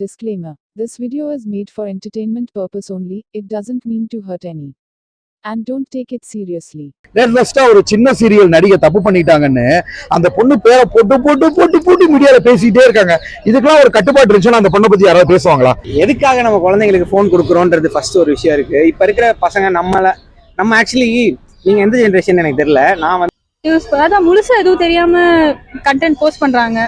Disclaimer. This video is made for entertainment purpose only. It doesn't mean to hurt any. And don't take it seriously. லேட்டஸ்டா ஒரு சின்ன serial நடிகை தப்பு பண்ணிட்டாங்கன்னு அந்த பொண்ணு பேரை போட்டு போட்டு போட்டு போட்டு மீடியால பேசிட்டே இருக்காங்க. இதுக்கெல்லாம் ஒரு கட்டுப்பாடு இருந்துச்சுன்னா அந்த பொண்ணை பத்தி யாராவது பேசுவாங்களா? எதுக்காக நம்ம குழந்தைங்களுக்கு ஃபோன் கொடுக்குறோன்றது ஃபர்ஸ்ட் ஒரு விஷயம் இருக்கு. இப்ப இருக்கிற பசங்க நம்ம ஆக்சுவலி நீங்க எந்த ஜென்ரேஷன் எனக்கு தெரியல. நான் வந்து யூஸ் அதான் முழுசா எதுவும் தெரியாம கண்டென்ட் போஸ்ட் பண்றாங்க.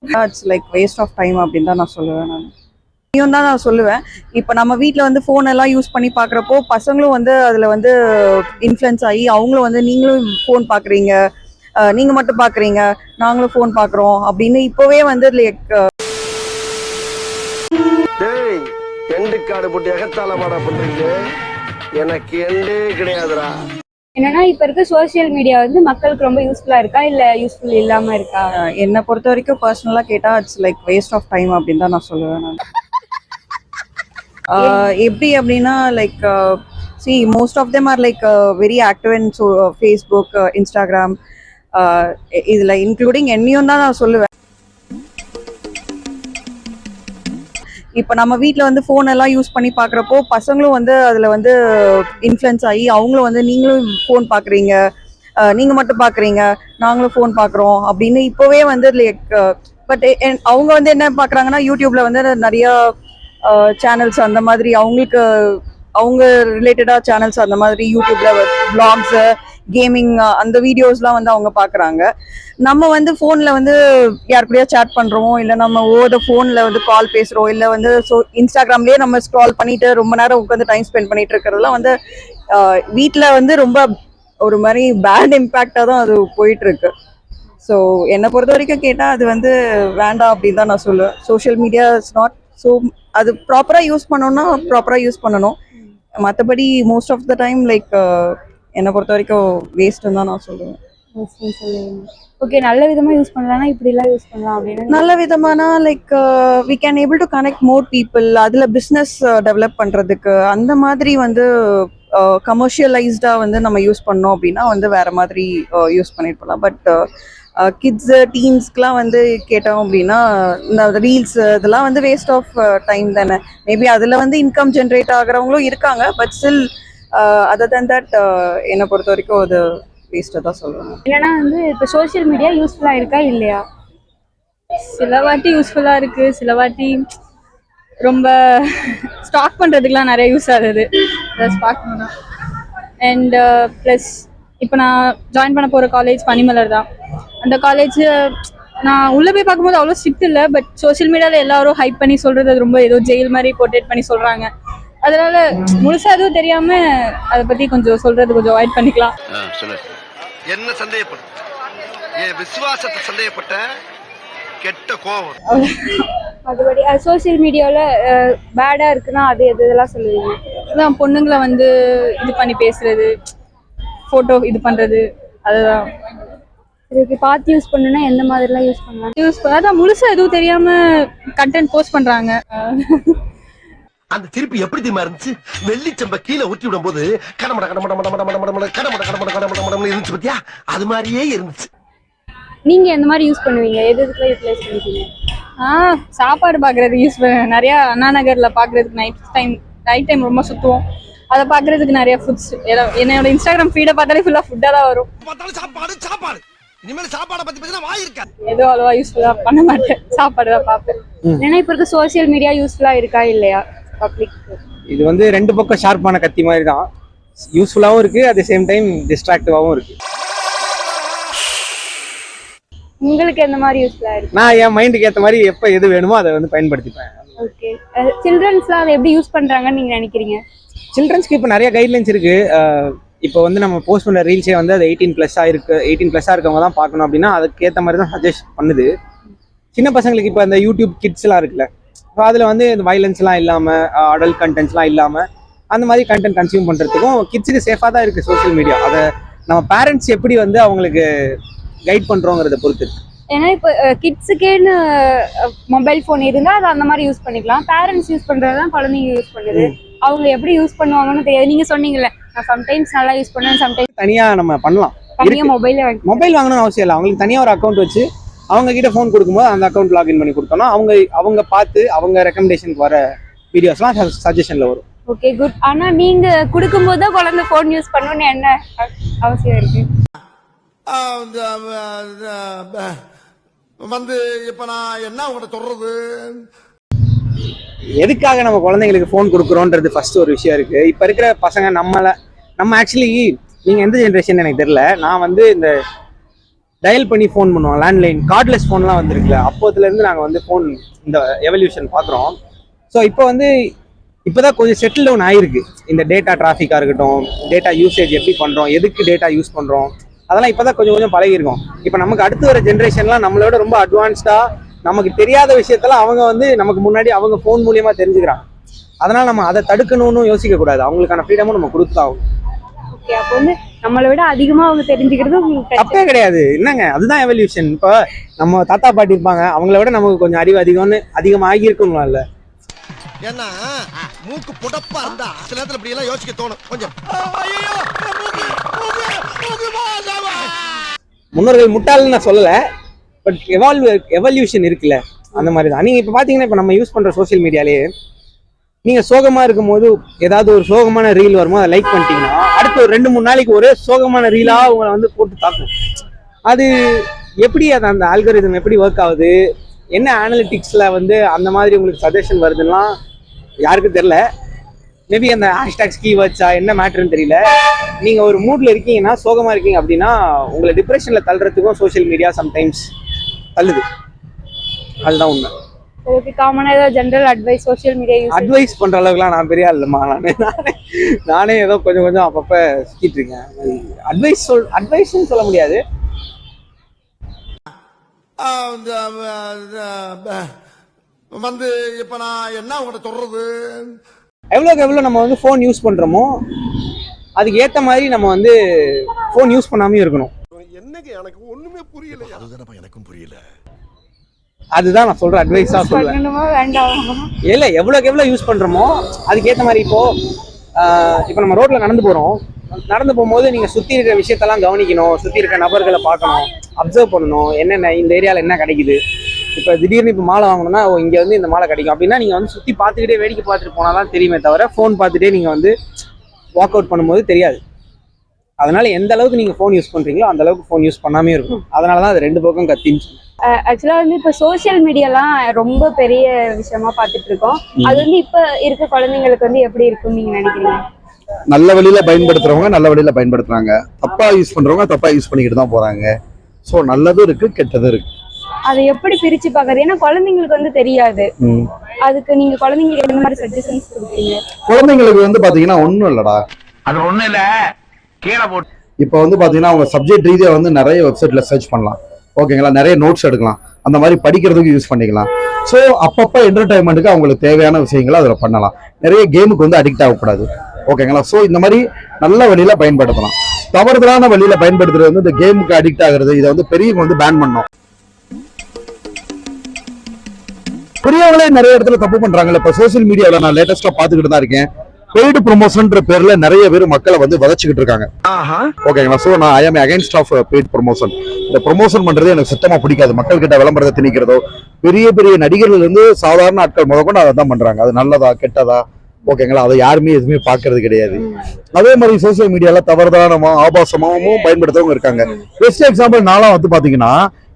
It's like waste of time அப்படின்னு தான் நான் சொல்லுவேன். நான் சொல்லுவேன் இப்போ நம்ம வீட்டில் வந்து ஃபோன் எல்லாம் யூஸ் பண்ணி பார்க்குறப்போ பசங்களும் வந்து அதில் வந்து இன்ஃப்ளூயன்ஸ் ஆகி அவங்களும் வந்து நீங்களும் ஃபோன் பார்க்குறீங்க, நீங்கள் மட்டும் பார்க்குறீங்க, நாங்களும் ஃபோன் பார்க்குறோம் அப்படின்னு இப்போவே வந்து லைக் எண்டுக்காடு போட்டு எகத்தால மாடா பண்றீங்க. எனக்கு எண்டே கிடையாதுடா. என்னன்னா இப்ப இருக்க சோசியல் மீடியா வந்து மக்களுக்கு ரொம்ப யூஸ்ஃபுல்லா இருக்கா இல்ல யூஸ்ஃபுல் இல்லாம இருக்கா? என்னை பொறுத்த வரைக்கும் பர்சனலாக கேட்டால் it's like waste of time அப்படின்னு தான் நான் சொல்லுவேன். எப்படி அப்படின்னா like see most of them are like very active in Facebook, Instagram, இதில் இன்க்ளூடிங் என்னையும் தான் நான் சொல்லுவேன். இப்போ நம்ம வீட்டில் வந்து ஃபோன் எல்லாம் யூஸ் பண்ணி பார்க்குறப்போ பசங்களும் வந்து அதில் வந்து இன்ஃப்ளூயன்ஸ் ஆகி அவங்களும் வந்து நீங்களும் ஃபோன் பார்க்குறீங்க, நீங்கள் மட்டும் பார்க்குறீங்க, நாங்களும் ஃபோன் பார்க்குறோம் அப்படின்னு இப்போவே வந்து லைக் பட் அவங்க வந்து என்ன பார்க்குறாங்கன்னா யூடியூப்ல வந்து நிறையா சேனல்ஸ் அந்த மாதிரி அவங்க ரிலேட்டடாக சேனல்ஸ் அந்த மாதிரி யூடியூப்ல பிளாக்ஸு, கேமிங் அந்த வீடியோஸ்லாம் வந்து அவங்க பார்க்குறாங்க. நம்ம வந்து ஃபோனில் வந்து யார் கூடயா சேட் பண்ணுறோம், இல்லை நம்ம ஃபோனில் வந்து கால் பேசுகிறோம், இல்லை வந்து இன்ஸ்டாகிராம்லேயே நம்ம ஸ்க்ரால் பண்ணிட்டு ரொம்ப நேரம் உட்காந்து டைம் ஸ்பெண்ட் பண்ணிட்டு இருக்கிறதுலாம் வந்து வீட்டில் வந்து ரொம்ப ஒரு மாதிரி பேட் இம்பேக்டாக தான் அது போயிட்டுருக்கு. ஸோ என்னை பொறுத்த வரைக்கும் கேட்டால் அது வந்து வேண்டாம் அப்படின்னு தான் நான் சொல்லுவேன். Social media is not so அது ப்ராப்பராக யூஸ் பண்ணோன்னா ப்ராப்பராக யூஸ் பண்ணணும். மற்றபடி most of the time like என்னை பொறுத்த வரைக்கும் வேஸ்ட்டுன்னு தான் நான் சொல்லுவேன். ஓகே, நல்ல விதமா யூஸ் பண்ணலாம்னா இப்படிலாம் யூஸ் பண்ணலாம் அப்படின்னு. நல்ல விதமானா like we can able to connect more people, அதில் பிஸ்னஸ் டெவலப் பண்ணுறதுக்கு அந்த மாதிரி வந்து கமர்ஷியலைஸ்டாக வந்து நம்ம யூஸ் பண்ணோம் அப்படின்னா வந்து வேறு மாதிரி யூஸ் பண்ணிட்டு போகலாம். பட் கிட்ஸு டீன்ஸ்க்குலாம் வந்து கேட்டோம் அப்படின்னா இந்த ரீல்ஸ் இதெல்லாம் வந்து வேஸ்ட் ஆஃப் டைம் தானே. மேபி அதில் வந்து இன்கம் ஜென்ரேட் ஆகிறவங்களும் இருக்காங்க. But still other than that என்னை பொறுத்த வரைக்கும் அது வேஸ்ட்டாக தான் சொல்லுவாங்க. இல்லைன்னா வந்து இப்போ சோஷியல் மீடியா யூஸ்ஃபுல்லா இருக்கா இல்லையா? சில வாட்டி யூஸ்ஃபுல்லா இருக்கு, சில வாட்டி ரொம்ப ஸ்டாக் பண்ணுறதுக்குலாம் நிறைய யூஸ் ஆகுது. ஸ்டாக் பண்ணலாம். அண்ட் ப்ளஸ் இப்போ நான் ஜாயின் பண்ண போகிற காலேஜ் பனிமலர் தான். அந்த காலேஜ் நான் உள்ளே போய் பார்க்கும்போது அவ்வளோ ஸ்ட்ரிக்ட் இல்லை. பட் சோஷியல் மீடியாவில் எல்லாரும் ஹைப் பண்ணி சொல்கிறது அது ரொம்ப ஏதோ ஜெயில் மாதிரி போர்ட்ரேட் பண்ணி சொல்கிறாங்க. அதனால முழுசா எதுவும் தெரியாமல் அதை பற்றி கொஞ்சம் சொல்கிறது கொஞ்சம் அவாய்ட் பண்ணிக்கலாம். என்ன சந்தேகப்பட்ட என் விசுவாசத்தை சந்தேகப்பட்ட கெட்ட கோவம். மற்றபடி சோசியல் மீடியாவில் பேடாக இருக்குன்னா அது எதெல்லாம் சொல்லுவீங்க? அதான் பொண்ணுங்களை வந்து இது பண்ணி பேசுறது, ஃபோட்டோ இது பண்ணுறது, அதுதான். இதுக்கு பார்த்து யூஸ் பண்ணணும்னா எந்த மாதிரிலாம் யூஸ் பண்ணலாம்? அதான் முழுசா எதுவும் தெரியாமல் கண்டென்ட் போஸ்ட் பண்ணுறாங்க. அந்த திருப்பி எப்படி தெரியுமா இருந்துச்சு? வெள்ளிச்சம்ப கீழே ஊற்றி விடும் போது கடமட கடமட கடமட கடமட கடமட கடமட கடமட கடமட இருந்துச்சு பத்தியா? அது மாதிரியே இருந்துச்சு. நீங்க எந்த மாதிரி யூஸ் பண்ணுவீங்க? எதுக்குலாம் யூட்டிலைஸ் பண்ணிப்பீங்க? சாப்பாடு பார்க்கறது யூஸ் பண்ணுவேன். நிறையா அண்ணா நகரில் பார்க்கறதுக்கு நைட் டைம் ரொம்ப சுற்றுவோம். அதை பார்க்கறதுக்கு நிறைய ஃபுட்ஸ், என்னோட இன்ஸ்டாகிராம் ஃபீடை பார்த்தாலே ஃபுல்லாக ஃபுட்டாக தான் வரும். சாப்பாடு இனிமேல் சாப்பாடை பத்தி பேசினா வாய் இருக்கா? ஏதோ அவ்வளோவா யூஸ்ஃபுல்லாக பண்ண மாட்டேன், சாப்பாடு தான் பார்ப்பேன். ஏன்னா இப்போ இருக்க சோசியல் மீடியா யூஸ்ஃபுல்லாக இருக்கா இல்லையா பப்ளிக்? இது வந்து ரெண்டு பக்கம் ஷார்ப்பான கத்தி மாதிரி தான். யூஸ்ஃபுல்லாகவும் இருக்கு, அட் தி சேம் டைம் டிஸ்ட்ராக்டிவாகவும் இருக்கு. உங்களுக்கு எந்த மாதிரி யூஸ்ஃபுல்லாக இருக்கு? நான் என் மைண்டுக்கு ஏற்ற மாதிரி எப்போ எது வேணுமோ அதை வந்து பயன்படுத்திப்பேன். ஓகே, சில்ட்ரன்ஸ்லாம் அதை எப்படி யூஸ் பண்ணுறாங்கன்னு நீங்கள் நினைக்கிறீங்க? சில்ட்ரன்ஸ்க்கு இப்போ நிறைய கைட்லைன்ஸ் இருக்கு. இப்போ வந்து நம்ம போஸ்ட் பண்ண ரீல்ஸே வந்து அது 18+ இருக்கு, 18+ இருக்கவங்க தான் பார்க்கணும் அப்படின்னா அதுக்கேற்ற மாதிரி தான் சஜஸ்ட் பண்ணுது. சின்ன பசங்களுக்கு இப்போ அந்த யூடியூப் கிட்ஸ்லாம் இருக்குல்ல, ஸோ அதில் வந்து இந்த வயலன்ஸ்லாம் இல்லாமல், அடல்ட் கண்டென்ட்ஸ்லாம் இல்லாமல் அந்த மாதிரி கண்டென்ட் கன்சியூம் பண்ணுறதுக்கும் கிட்ஸுக்கு சேஃபாக தான் இருக்குது சோஷியல் மீடியா. அதை நம்ம பேரண்ட்ஸ் எப்படி வந்து அவங்களுக்கு கைட் பண்ணுறோங்கிறத பொறுத்து இருக்கு. ஏன்னா இப்போ கிட்ஸுக்கேன்னு மொபைல் ஃபோன் இருந்தால் அதை அந்த மாதிரி யூஸ் பண்ணிக்கலாம். பேரண்ட்ஸ் யூஸ் பண்ணுறது தான் குழந்தைங்க யூஸ் பண்ணுது. அவங்க எப்படி யூஸ் பண்ணுவாங்கன்னு தெரியாது. நீங்கள் சொன்னீங்கல்ல, நான் சம்டைம்ஸ் நல்லா யூஸ் பண்ணுவேன், சம்டைம்ஸ் தனியாக நம்ம பண்ணலாம். தனியாக மொபைல் வாங்கணும்னு அவசியம் இல்லை. அவங்களுக்கு தனியாக ஒரு அக்கௌண்ட் வச்சு அவங்க கிட்ட ஃபோன் கொடுக்கும்போது அந்த அக்கௌண்ட் லாகின் பண்ணி கொடுத்தோம்னா அவங்க பார்த்து அவங்க ரெக்கமெண்டேஷனுக்கு வர வீடியோஸ்லாம் சஜஷன்ல வரும். Okay good. ஆனா நீங்க கொடுக்கும்போது தான் குழந்தை ஃபோன் யூஸ் பண்ணணும்னு என்ன அவசியம் இருக்கு? வந்து இப்ப நான் என்ன உங்கள்கிட்ட சொல்றது, எதுக்காக நம்ம குழந்தைங்களுக்கு ஃபோன் கொடுக்குறோன்றது ஃபர்ஸ்ட் ஒரு விஷயம் இருக்கு. இப்போ இருக்கிற பசங்க நம்ம ஆக்சுவலி நீங்க எந்த ஜென்ரேஷன் எனக்கு தெரியல, நான் வந்து இந்த டயல் பண்ணி ஃபோன் பண்ணுவோம், லேண்ட்லைன் கார்ட்லெஸ் ஃபோன்லாம் வந்துருக்குல்ல, அப்போதுலேருந்து நாங்கள் வந்து ஃபோன் இந்த எவல்யூஷன் பார்க்குறோம். ஸோ இப்போதான் கொஞ்சம் செட்டில் டவுன் ஆயிருக்கு. இந்த டேட்டா டிராஃபிக்காக இருக்கட்டும், டேட்டா யூசேஜ் எப்படி பண்ணுறோம், எதுக்கு டேட்டா யூஸ் பண்ணுறோம், அதெல்லாம் இப்போதான் கொஞ்சம் கொஞ்சம் பழகிருக்கோம். இப்போ நமக்கு அடுத்து வர ஜென்ரேஷன்லாம் நம்மளோட ரொம்ப அட்வான்ஸ்டாக நமக்கு தெரியாத விஷயத்தெல்லாம் அவங்க வந்து நமக்கு முன்னாடி அவங்க ஃபோன் மூலியமாக தெரிஞ்சுக்கிறாங்க. அதனால் நம்ம அதை தடுக்கணும்னு யோசிக்கக்கூடாது, அவங்களுக்கான ஃப்ரீடமும் நம்ம கொடுத்தாகும். ஓகே, அப்போ வந்து நம்மளை விட அதிகமா அவங்க தெரிஞ்சுக்கிறது உங்களுக்கு தப்பே கிடையாது. என்னங்க, அதுதான் எவல்யூஷன். இப்போ நம்ம தாத்தா பாட்டி இருப்பாங்க, அவங்கள விட நமக்கு கொஞ்சம் அறிவு அதிகமாக ஆகியிருக்கணும்ல இல்லை? ஏன்னா மூக்கு புடப்பா இருந்தா சில நேரத்துல இப்படி எல்லாம் யோசிக்க தோணும் கொஞ்சம். முன்னோர்கள் முட்டாள்னு நான் சொல்லலை, பட் எவல்யூஷன் இருக்குல்ல, அந்த மாதிரி தான். நீங்கள் இப்போ பார்த்தீங்கன்னா, இப்போ நம்ம யூஸ் பண்ணுற சோஷியல் மீடியாலேயே நீங்கள் சோகமாக இருக்கும்போது ஏதாவது ஒரு சோகமான ரீல் வரும்போது அதை லைக் பண்ணிட்டீங்கன்னா அடுத்து ஒரு 2-3 நாளைக்கு ஒரே சோகமான ரீலாக உங்களை வந்து போட்டு தாக்கும். அது எப்படி அந்த ஆல்கரிதம் எப்படி ஒர்க் ஆகுது, என்ன அனலிட்டிக்ஸில் வந்து அந்த மாதிரி உங்களுக்கு சஜஷன் வருதுன்னா யாருக்கும் தெரில. மேபி அந்த ஹேஷ்டாக்ஸ் கீவேர்ட்ஸா என்ன மேட்டர்னு தெரியல. நீங்கள் ஒரு மூடில் இருக்கீங்கன்னா, சோகமாக இருக்கீங்க அப்படின்னா உங்களை டிப்ரெஷனில் தள்ளுறதுக்கும் சோஷியல் மீடியா சம்டைம்ஸ் தள்ளுது. அதுதான் உண்மை. ஓகே, காமனாக ஏதாவது general advice social media advice பண்ணுற அளவுக்குலாம் நான் பெரிய இல்லைம்மா. நானே ஏதோ கொஞ்சம் அப்பப்போ சுற்றிட்டு இருக்கேன். அட்வைஸ்ன்னு சொல்ல முடியாது. வந்து இப்ப நான் என்ன உங்கள்கிட்ட சொல்றது, எவ்வளோக்கு எவ்வளோ நம்ம வந்து ஃபோன் யூஸ் பண்ணுறோமோ அதுக்கு ஏற்ற மாதிரி நம்ம வந்து ஃபோன் யூஸ் பண்ணாமையும் இருக்கணும். என்னங்க எனக்கு ஒண்ணுமே புரியல. அதுதானப்பா எனக்கும் புரியல. அதுதான் நான் சொல்ற அட்வைஸா சொல்லுவேன். இல்லை, எவ்வளோக்கு எவ்வளோ யூஸ் பண்ணுறோமோ அதுக்கேற்ற மாதிரி. இப்போ நம்ம ரோட்ல நடந்து போகும்போது நீங்கள் சுற்றி இருக்கிற விஷயத்தெல்லாம் கவனிக்கணும், சுற்றி இருக்கிற நபர்களை பார்க்கணும், அப்சர்வ் பண்ணணும், என்னென்ன இந்த ஏரியாவில் என்ன கிடைக்குது. இப்போ திடீர்னு இப்போ மாலை வாங்கணும்னா இங்கே வந்து இந்த மாலை கிடைக்கும் அப்படின்னா நீங்கள் வந்து சுற்றி பார்த்துக்கிட்டே வேடிக்கை பார்த்துட்டு போனால் தான் தெரியுமே தவிர ஃபோன் பார்த்துட்டே நீங்கள் வந்து வாக் அவுட் பண்ணும்போது தெரியாது. அதனால எந்த அளவுக்கு நீங்கள் ஃபோன் யூஸ் பண்ணுறீங்களோ அந்த அளவுக்கு ஃபோன் யூஸ் பண்ணாமே இருக்கும். அதனால தான் அது 2 பக்கம் கத்தின்னு சொன்னேன். ஆக்சுவலாக வந்து இப்போ சோஷியல் மீடியாலாம் ரொம்ப பெரிய விஷயமா பார்த்துட்டு இருக்கோம். அது வந்து இப்போ இருக்க குழந்தைங்களுக்கு வந்து எப்படி இருக்குன்னு நீங்க நினைக்கிறீங்க? நல்ல வழியில பயன்படுத்துறவங்க நல்ல வழியில பயன்படுத்துறாங்க, தப்பா யூஸ் பண்றவங்க தப்பா யூஸ் பண்ணிக்கிட்டு தான் போறாங்க. ஸோ நல்லதும் இருக்கு, கெட்டதும் இருக்கு. அதை எப்படி பிரிச்சு பார்க்கறது? ஏன்னா குழந்தைங்களுக்கு வந்து தெரியாது. அதுக்கு நீங்க குழந்தைங்களுக்கு என்ன மாதிரி சஜஷன்ஸ் கொடுப்பீங்க? குழந்தைங்களுக்கு வந்து பாத்தீங்கன்னா ஒன்றும் இல்லடா, அது ஒண்ணும் இல்ல, கீழே போட்டு இப்போ வந்து பாத்தீங்கன்னா அவங்க சப்ஜெக்ட் ரீதியா வந்து நிறைய வெப்சைட்ல சர்ச் பண்ணலாம், ஓகேங்களா, நிறைய நோட்ஸ் எடுக்கலாம், அந்த மாதிரி படிக்கிறதுக்கு யூஸ் பண்ணிக்கலாம். ஸோ அப்பப்போ என்டர்டைன்மெண்ட்டுக்கு அவங்களுக்கு தேவையான விஷயங்களை அதில் பண்ணலாம். நிறைய கேமுக்கு வந்து அடிக்ட் ஆகக்கூடாது, ஓகேங்களா. ஸோ இந்த மாதிரி நல்ல வழியில பயன்படுத்தலாம். தவறுதலான வழியில பயன்படுத்துறது வந்து இந்த கேமுக்கு அடிக்ட் ஆகுறது, இதை வந்து பெரியவங்க வந்து பேன் பண்ணணும். பெரியவங்களே நிறைய இடத்துல தப்பு பண்றாங்கல்ல. இப்போ சோசியல் மீடியாவில் நான் லேட்டஸ்டா பார்த்துக்கிட்டு தான் இருக்கேன். பெய்டு ப்ரொமோஷன்ற பேர்ல நிறைய பேர் மக்களை வந்து வதச்சிக்கிட்டு இருக்காங்க, ஓகேங்களா. ஸோ நான் I am against of paid promotion. இந்த ப்ரொமோஷன் பண்றது எனக்கு சுத்தமா பிடிக்காது. மக்கள் கிட்ட விளம்பரத்தை திணிக்கிறதோ, பெரிய பெரிய நடிகர்கள் இருந்து சாதாரண ஆட்கள் முதற்கொண்டு அதை தான் பண்றாங்க. அது நல்லதா கெட்டதா, ஓகேங்களா, அதை யாருமே எதுவுமே பாக்குறது கிடையாது. அதே மாதிரி சோசியல் மீடியால தவறுதலான ஆபாசமாவும் பயன்படுத்தவங்க இருக்காங்க. பெஸ்ட் எக்ஸாம்பிள் நான்லாம் வந்து பாத்தீங்கன்னா,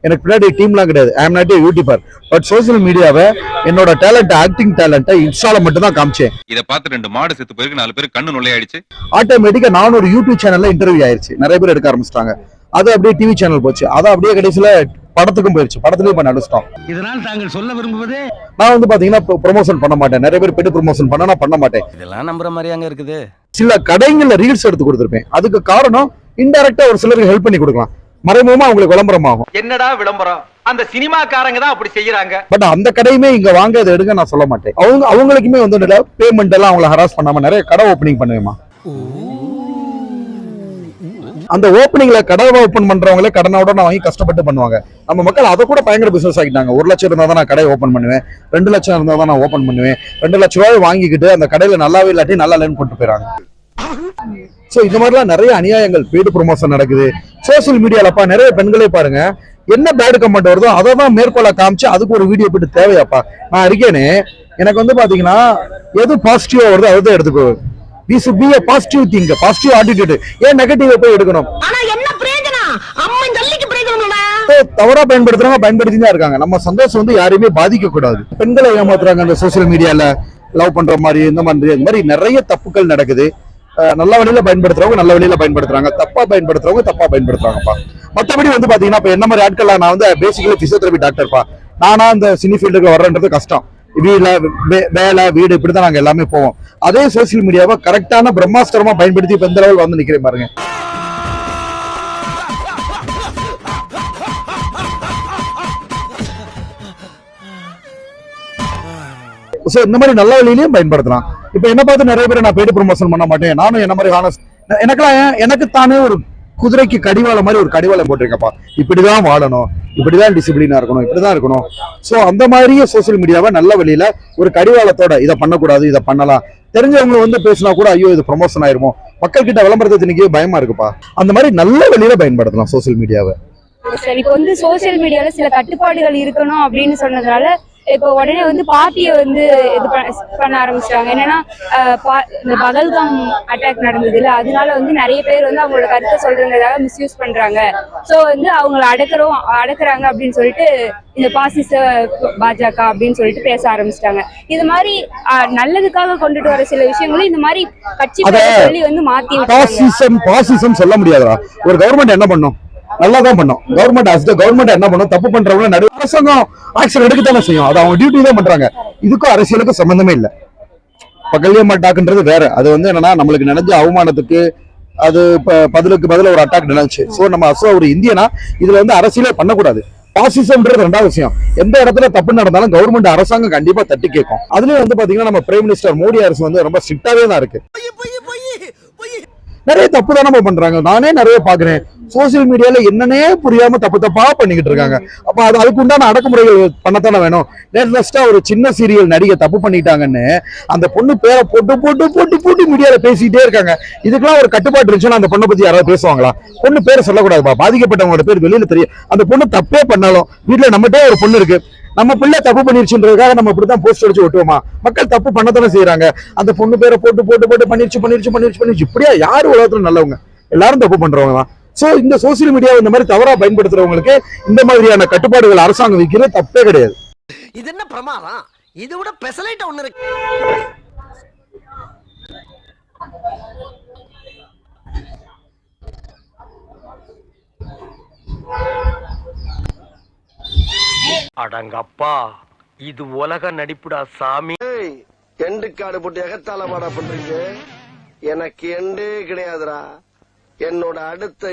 எனக்கு பின்னாடி டீம்லாம் கிடையாது. I am not a YouTuber, but social மீடியாவை என்னோட டேலண்ட், ஆக்டிங் டேலண்ட்டை இன்ஸ்டால மட்டும் தான் காமிச்சேன். இதை பார்த்து 2 மாடு செத்து போயிருக்கு, 4 பேர் கண்ணு நுழையாயிடுச்சு. ஆட்டோமேட்டிக்கா நான் ஒரு யூடியூப் சேனல்ல இன்டர்வியூ ஆயிருச்சு, நிறைய பேர் எடுக்க ஆரம்பிச்சிட்டாங்க. அது அப்படியே டிவி சேனல் போச்சு, அது அப்படியே கடைசியில படத்துக்கும் போயிருச்சு, படத்துலயும் இப்ப நடிச்சிட்டோம். இதனால் தாங்கள் சொல்ல விரும்புவது, நான் வந்து பாத்தீங்கன்னா ப்ரொமோஷன் பண்ண மாட்டேன். நிறைய பேர் பெய்டு ப்ரொமோஷன் பண்ண பண்ண மாட்டேன். இதெல்லாம் நம்புற மாதிரி அங்க இருக்குது. சில கடைகள்ல ரீல்ஸ் எடுத்து கொடுத்துருப்பேன். அதுக்கு காரணம் இன்டைரக்டா ஒரு சிலருக்கு ஹெல்ப் பண்ணி கொடுக்கலாம், மறைமுகமா அவங்களுக்கு விளம்பரம் ஆகும். என்னடா விளம்பரம்? அந்த சினிமாக்காரங்க தான் அப்படி செய்யறாங்க. பட் அந்த கடையுமே இங்க வாங்க அதை எடுங்க நான் சொல்ல மாட்டேன். அவங்களுக்குமே வந்து பேமெண்ட் எல்லாம் அவங்களை ஹராஸ் பண்ணாம நிறைய கடை ஓப்பனிங் பண்ணுவேமா. அந்த ஓப்பனிங்ல கடை ஓப்பன் பண்றவங்களே கடனோட நான் வாங்கி கஷ்டப்பட்டு பண்ணுவாங்க. நம்ம மக்கள் அதை கூட பயங்கர பிசினஸ் ஆகிட்டாங்க. 1 லட்சம் இருந்தா தான் நான் கடை ஓப்பன் பண்ணுவேன், 2 லட்சம் இருந்தா தான் நான் ஓப்பன் பண்ணுவேன். 2 லட்ச ரூபாய் வாங்கிக்கிட்டு அந்த கடையில நல்லாவே இல்லாட்டி நல்லா இல்லைன்னு போட்டு போயிறாங்க. சோ இந்த மாதிரிலாம் நிறைய அநியாயங்கள், பெய்டு ப்ரொமோஷன் நடக்குது சோசியல் மீடியாலப்பா. நிறைய பெண்களே பாருங்க, என்ன பேட் கமெண்ட் வருதோ அதை தான் மேற்கொள்ள காமிச்சு அதுக்கு ஒரு வீடியோ போட்டு தேவையாப்பா. நான் இருக்கேனே, எனக்கு வந்து பாத்தீங்கன்னா எது பாசிட்டிவா வருதோ அதை தான் எடுத்துக்கோ. we should be a positive thinker, positive attitude. ஏன் நெகட்டிவா போய் எடுக்கணும்? ஆனா என்ன பிரயோஜனம்? அம்மா ஜல்லிக்கு பிரயோஜனம்டா. தவறா பயன்படுத்துறவங்க பயன்படுத்தி தான் இருக்காங்க. நம்ம சந்தோஷம் வந்து யாரையுமே பாதிக்க கூடாது. பெண்களை ஏமாத்துறாங்க அந்த சோசியல் மீடியால, லவ் பண்ற மாதிரி இந்த மாதிரி நிறைய தப்புகள் நடக்குது. நல்ல வழியில பயன்படுத்துறவங்க நல்ல வழியில பயன்படுத்துறாங்க, தப்பா பயன்படுத்துறவங்க தப்பா பயன்படுத்துறாங்கப்பா. மற்றபடி வந்து பாத்தீங்கன்னா இப்ப என்ன மாதிரி ஆட்கள், நான் வந்து பேசிக்கலி பிசியோதெரபி டாக்டர்ப்பா. நானா இந்த சினி ஃபீல்டுக்கு வர்றன்றது கஷ்டம். வேலை வீடு இப்படிதான் நாங்க எல்லாமே போவோம். அதே சோசியல் மீடியாவை கரெக்டான பிரம்மாஸ்திரமா பயன்படுத்தி இப்ப இந்த லெவல் வந்து நிக்கிறேன் பாருங்க. இந்த மாதிரி நல்ல வழியிலையும் பயன்படுத்தலாம். இப்ப என்ன பார்த்து நிறைய பேர் நான் பெய்டு ப்ரொமோஷன் பண்ண மாட்டேன், நானும் என்ன மாதிரி எனக்கெல்லாம் எனக்கு தானே ஒரு குதிரைக்கு கடிவாளம் மாதிரி ஒரு கடிவாளம் போட்டிருக்கப்பா. இப்படிதான் வாழணும், இப்படிதான் டிசிப்ளினா இருக்கணும், இப்படிதான் இருக்கணும். சோ அந்த மாதிரியே சோசியல் மீடியாவை நல்ல வழியில ஒரு கடிவாளத்தோட இதை பண்ணக்கூடாது, இதை பண்ணலாம், தெரிஞ்சவங்க வந்து பேசினா கூட ஐயோ இது ப்ரொமோஷன் ஆயிருமோ, மக்கள் கிட்ட விளம்பரத்தை திணிக்கவே பயமா இருக்குப்பா. அந்த மாதிரி நல்ல வழியில பயன்படுத்தலாம் சோசியல் மீடியாவை. சரி, இப்போ வந்து சோசியல் மீடியால சில கட்டுப்பாடுகள் இருக்கணும் அப்படின்னு சொன்னதுனால இப்போ உடனே வந்து பார்ட்டியை வந்து இது பண்ண ஆரம்பிச்சிட்டாங்க. என்னன்னா இந்த பகல்காம் அட்டாக் நடந்தது இல்லை, அதனால வந்து நிறைய பேர் வந்து அவங்களோட கருத்தை சொல்றதுக்காக மிஸ்யூஸ் பண்றாங்க. ஸோ வந்து அவங்கள அடக்குறாங்க அப்படின்னு சொல்லிட்டு இந்த பாசிச பாஜக அப்படின்னு சொல்லிட்டு பேச ஆரம்பிச்சிட்டாங்க. இது மாதிரி நல்லதுக்காக கொண்டுட்டு வர சில விஷயங்களும் இந்த மாதிரி கட்சி சொல்லி வந்து மாத்தி பாசிசம் சொல்ல முடியாதா? ஒரு கவர்மெண்ட் என்ன பண்ணும்? நல்லாதான் பண்ணும். கவர்மெண்ட் என்ன பண்ணும்? தப்பு பண்றவங்க நடுவு அரசாங்கம் ஆக்ஷன் எடுக்கத்தானே செய்யும். அது அவங்க டியூட்டி தான் பண்றாங்க. இதுக்கும் அரசியலுக்கும் சம்பந்தமே இல்லை. இப்ப கல்யாணம் அட்டாக்ன்றது வேற. அது வந்து என்னன்னா நம்மளுக்கு நினைஞ்ச அவமானத்துக்கு அது பதிலுக்கு பதில ஒரு அட்டாக் நினைச்சு. சோ நம்ம ஒரு இந்தியனா இதுல வந்து அரசியலே பண்ணக்கூடாது. பாசிசம்ன்றது ரெண்டாவது விஷயம். எந்த இடத்துல தப்பு நடந்தாலும் கவர்மெண்ட் அரசாங்கம் கண்டிப்பா தட்டி கேட்கும். அதுலயும் வந்து பாத்தீங்கன்னா நம்ம பிரைம் மினிஸ்டர் மோடி அரசு வந்து ரொம்ப ஸ்ட்ரிக்டாவே தான் இருக்கு. நிறைய தப்பு தானே பண்றாங்க. நானே நிறைய பாக்குறேன் சோசியல் மீடியால என்னன்னே புரியாம தப்பா பண்ணிக்கிட்டு இருக்காங்க. அப்ப அதுக்கு உண்டான அடக்குமுறைகள் பண்ணத்தானே வேணும். லேட்டஸ்டா ஒரு சின்ன சீரியல் நடிகை தப்பு பண்ணிட்டாங்கன்னு அந்த பொண்ணு பேரை போட்டு மீடியால பேசிட்டே இருக்காங்க. இதுக்கெல்லாம் ஒரு கட்டுப்பாடு இருந்துச்சுன்னா அந்த பொண்ணை பத்தி யாராவது பேசுவாங்களா? பொண்ணு பேரை சொல்லக்கூடாதுப்பா. பாதிக்கப்பட்டவங்களோட பேர் வெளியில தெரியும். அந்த பொண்ணு தப்பே பண்ணாலும் வீட்டுல நம்மகிட்டே ஒரு பொண்ணு இருக்கு, நம்ம பிள்ளை தப்பு பண்ணிருச்சுன்றதுக்காக நம்ம இப்படிதான் போஸ்ட் அடிச்சு ஒட்டுவோமா? மக்கள் தப்பு பண்ணத்தானே செய்யறாங்க. அந்த பொண்ணு பேரை போட்டு பண்ணிருச்சு. இப்படியா யாரு உலகத்துல நல்லவங்க? எல்லாரும் தப்பு பண்றவங்க தான். சோ இந்த சோசியல் மீடியா இந்த மாதிரி தவறா பயன்படுத்துறவங்களுக்கு இந்த மாதிரியான கட்டுப்பாடுகள் அரசாங்கம் வைக்கிறது தப்பே கிடையாது. இது என்ன பிரமாதம்? இது விட பெசலைட் ஒண்ணு இருக்கு. அடங்கப்பா, இது உலக நடிப்புடா சாமி. எண்டு காடு போட்டு எகத்தால பாடா பண்றீங்க. எனக்கு எண்டே கிடையாதுடா. என்னோட அடுத்த